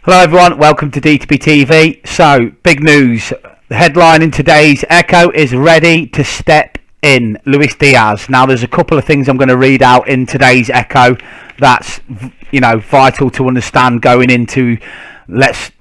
Hello everyone, welcome to DTBTV. So, big news. The headline in today's Echo is ready to step in, Luiz Diaz. Now there's a couple of things I'm going to read out in today's Echo that's, vital to understand going into, let's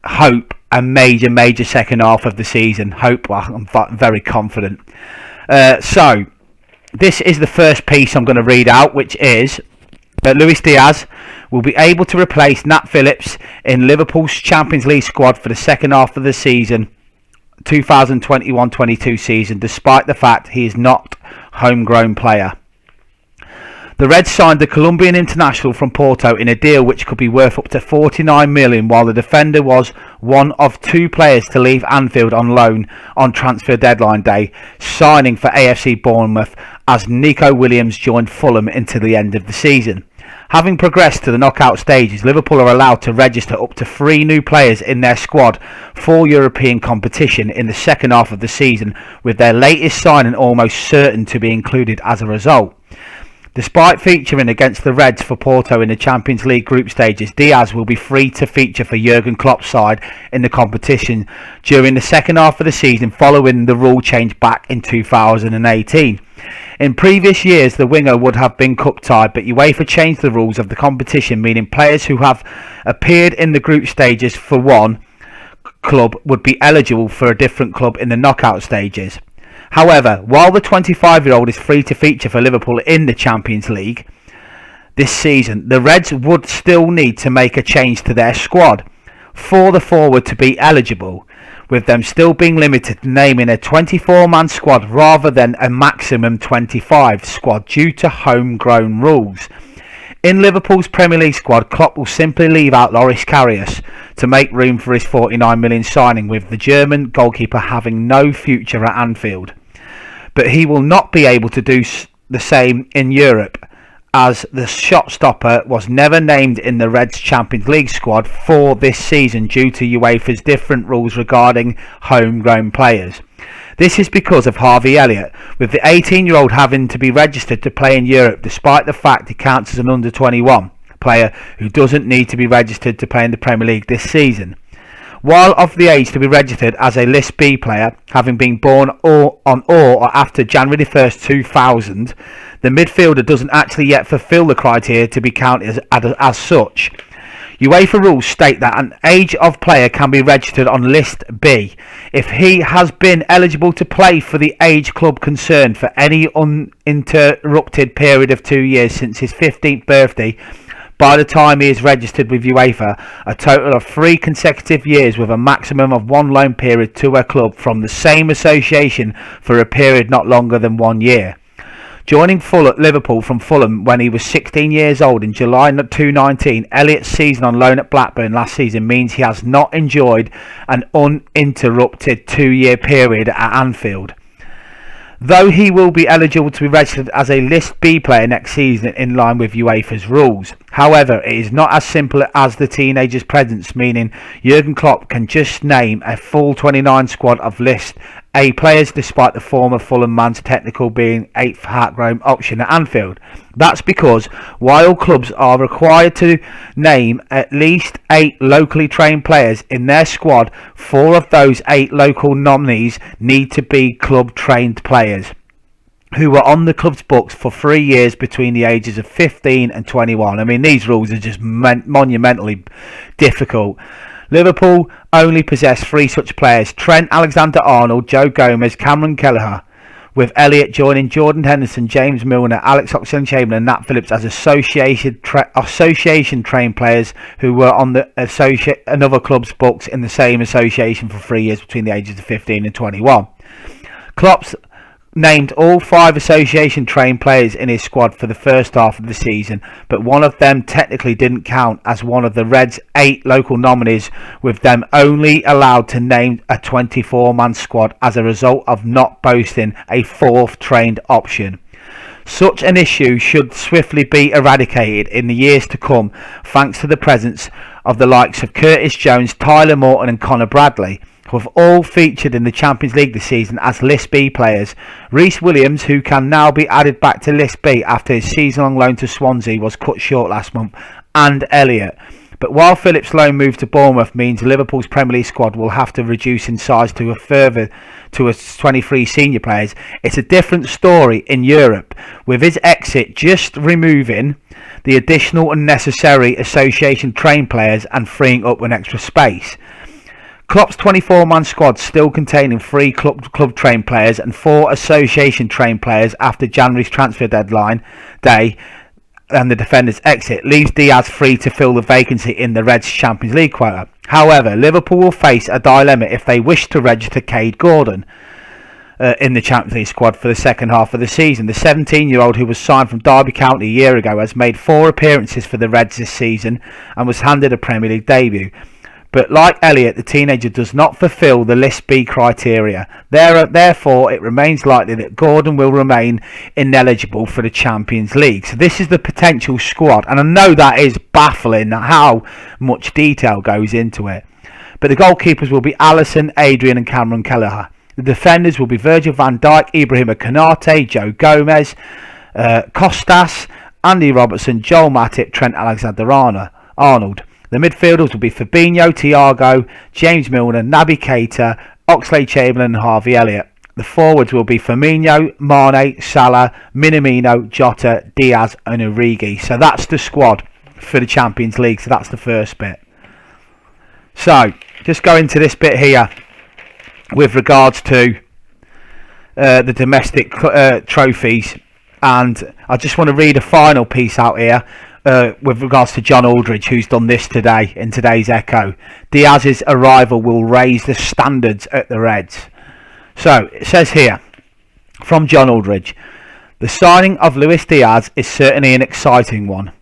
hope, a major second half of the season. I'm very confident. So, this is the first piece I'm going to read out, which is that Luiz Diaz will be able to replace Nat Phillips in Liverpool's Champions League squad for the second half of the season, 2021-22 season, despite the fact he is not a homegrown player. The Reds signed the Colombian international from Porto in a deal which could be worth up to 49 million, while the defender was one of two players to leave Anfield on loan on transfer deadline day, signing for AFC Bournemouth as Nico Williams joined Fulham until the end of the season. Having progressed to the knockout stages, Liverpool are allowed to register up to 3 new players in their squad for European competition in the second half of the season, with their latest signing almost certain to be included as a result. Despite featuring against the Reds for Porto in the Champions League group stages, Diaz will be free to feature for Jurgen Klopp's side in the competition during the second half of the season, following the rule change back in 2018. In previous years, the winger would have been cup-tied, but UEFA changed the rules of the competition, meaning players who have appeared in the group stages for one club would be eligible for a different club in the knockout stages. However, while the 25-year-old is free to feature for Liverpool in the Champions League this season, the Reds would still need to make a change to their squad for the forward to be eligible, with them still being limited to naming a 24-man squad rather than a maximum 25 squad due to homegrown rules. In Liverpool's Premier League squad, Klopp will simply leave out Loris Karius to make room for his 49 million signing, with the German goalkeeper having no future at Anfield. But he will not be able to do the same in Europe, as the shot stopper was never named in the Reds Champions League squad for this season due to UEFA's different rules regarding homegrown players. This is because of Harvey Elliott, with the 18-year-old having to be registered to play in Europe despite the fact he counts as an under-21 player who doesn't need to be registered to play in the Premier League this season. While of the age to be registered as a List B player, having been born on or after January 1st, 2000, the midfielder doesn't actually yet fulfil the criteria to be counted as such. UEFA rules state that an age of player can be registered on List B if he has been eligible to play for the age club concerned for any uninterrupted period of 2 years since his 15th birthday. By the time he is registered with UEFA, a total of 3 consecutive years with a maximum of 1 loan period to a club from the same association for a period not longer than 1 year. Joining Liverpool from Fulham when he was 16 years old in July 2019, Elliott's season on loan at Blackburn last season means he has not enjoyed an uninterrupted 2-year period at Anfield. Though he will be eligible to be registered as a List B player next season in line with UEFA's rules. However, it is not as simple as the teenager's presence, meaning Jurgen Klopp can just name a full 29 squad of List A players despite the former Fulham man's technical being 8th homegrown option at Anfield. That's because while clubs are required to name at least 8 locally trained players in their squad, 4 of those 8 local nominees need to be club trained players who were on the club's books for 3 years between the ages of 15 and 21. I mean, these rules are just monumentally difficult. Liverpool only possess 3 such players: Trent Alexander-Arnold, Joe Gomez, Cameron Kelleher, with Elliott joining Jordan Henderson, James Milner, Alex Oxlade-Chamberlain and Nat Phillips as association-trained players who were on the another club's books in the same association for 3 years between the ages of 15 and 21. Klopp's named all 5 association-trained players in his squad for the first half of the season, but one of them technically didn't count as one of the Reds' 8 local nominees, with them only allowed to name a 24-man squad as a result of not boasting a 4th trained option. Such an issue should swiftly be eradicated in the years to come, thanks to the presence of the likes of Curtis Jones, Tyler Morton and Connor Bradley, who have all featured in the Champions League this season as List B players. Reece Williams, who can now be added back to List B after his season-long loan to Swansea was cut short last month, and Elliott. But while Phillips' loan move to Bournemouth means Liverpool's Premier League squad will have to reduce in size to a 23 senior players, it's a different story in Europe, with his exit just removing the additional unnecessary association trained players and freeing up an extra space. Klopp's 24-man squad still containing 3 club trained players and 4 association trained players after January's transfer deadline day and the defender's exit leaves Diaz free to fill the vacancy in the Reds' Champions League quota. However, Liverpool will face a dilemma if they wish to register Cade Gordon in the Champions League squad for the second half of the season. The 17-year-old, who was signed from Derby County a year ago, has made 4 appearances for the Reds this season and was handed a Premier League debut. But like Elliott, the teenager does not fulfil the List B criteria. Therefore, it remains likely that Gordon will remain ineligible for the Champions League. So this is the potential squad. And I know that is baffling how much detail goes into it. But the goalkeepers will be Alisson, Adrian and Cameron Kelleher. The defenders will be Virgil van Dijk, Ibrahima Konate, Joe Gomez, Costas, Andy Robertson, Joel Matip, Trent Alexander-Arnold. The midfielders will be Fabinho, Thiago, James Milner, Naby Keita, Oxlade-Chamberlain and Harvey Elliott. The forwards will be Firmino, Mane, Salah, Minamino, Jota, Diaz and Origi. So that's the squad for the Champions League. So that's the first bit. So just go into this bit here with regards to the domestic trophies. And I just want to read a final piece out here. With regards to John Aldridge, who's done this today in today's Echo. Diaz's arrival will raise the standards at the Reds. So it says here from John Aldridge, the signing of Luis Diaz is certainly an exciting one.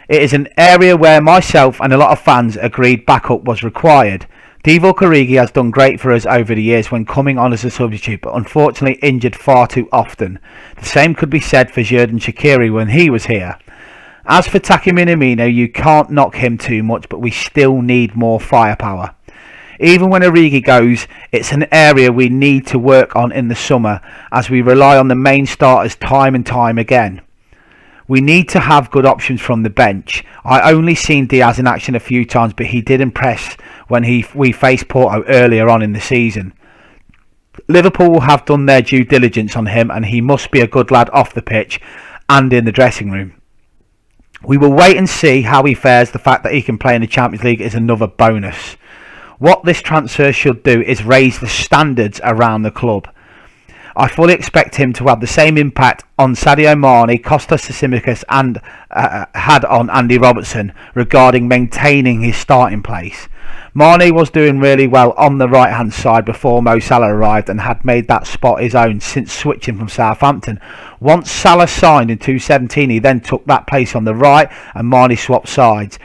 It is an area where myself and a lot of fans agreed backup was required. Divock Origi has done great for us over the years when coming on as a substitute, but unfortunately injured far too often. The same could be said for Xherdan Shaqiri when he was here. As for Taki Minamino, you can't knock him too much, but we still need more firepower. Even when Origi goes, it's an area we need to work on in the summer, as we rely on the main starters time and time again. We need to have good options from the bench. I only seen Diaz in action a few times, but he did impress when we faced Porto earlier on in the season. Liverpool will have done their due diligence on him, and he must be a good lad off the pitch and in the dressing room. We will wait and see how he fares. The fact that he can play in the Champions League is another bonus. What this transfer should do is raise the standards around the club. I fully expect him to have the same impact on Sadio Mane, Kostas Tsimikas and had on Andy Robertson regarding maintaining his starting place. Mane was doing really well on the right hand side before Mo Salah arrived and had made that spot his own since switching from Southampton. Once Salah signed in 2017, he then took that place on the right and Mane swapped sides.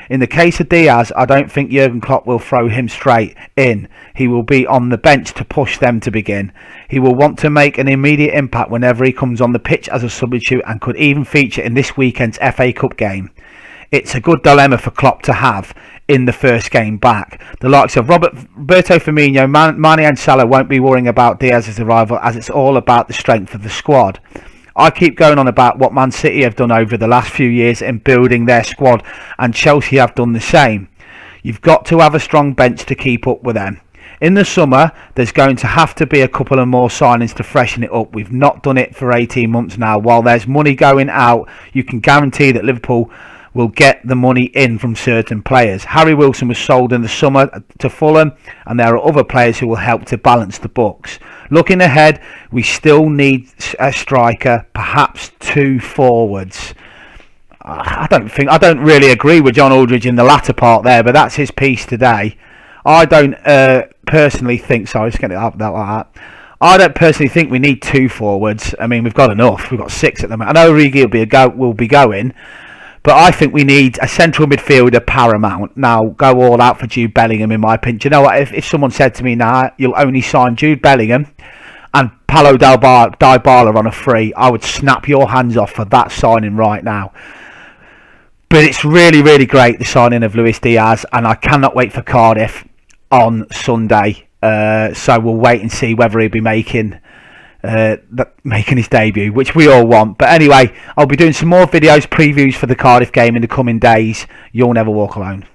In the case of Diaz, I don't think Jurgen Klopp will throw him straight in. He will be on the bench to push them to begin. He will want to make an immediate impact whenever he comes on the pitch as a substitute and could even feature in this weekend's FA Cup game. It's a good dilemma for Klopp to have in the first game back. The likes of Roberto Firmino, Mane and Salah won't be worrying about Diaz's arrival, as it's all about the strength of the squad. I keep going on about what Man City have done over the last few years in building their squad, and Chelsea have done the same. You've got to have a strong bench to keep up with them. In the summer, there's going to have to be a couple of more signings to freshen it up. We've not done it for 18 months now. While there's money going out, you can guarantee that Liverpool will get the money in from certain players. Harry Wilson was sold in the summer to Fulham, and there are other players who will help to balance the books. Looking ahead, we still need a striker, perhaps 2 forwards. I don't really agree with John Aldridge in the latter part there, but that's his piece today. I don't personally think. Sorry, just getting it up like that. I don't personally think we need 2 forwards. I mean, we've got enough. We've got 6 at the moment. I know Origi will be going. But I think we need a central midfielder paramount. Now, go all out for Jude Bellingham, in my opinion. You know what? If someone said to me, nah, you'll only sign Jude Bellingham and Paulo Dybala on a free, I would snap your hands off for that signing right now. But it's really, really great, the signing of Luis Diaz, and I cannot wait for Cardiff on Sunday. So we'll wait and see whether he'll be making his debut, which we all want. But anyway, I'll be doing some more videos, previews for the Cardiff game in the coming days. You'll never walk alone.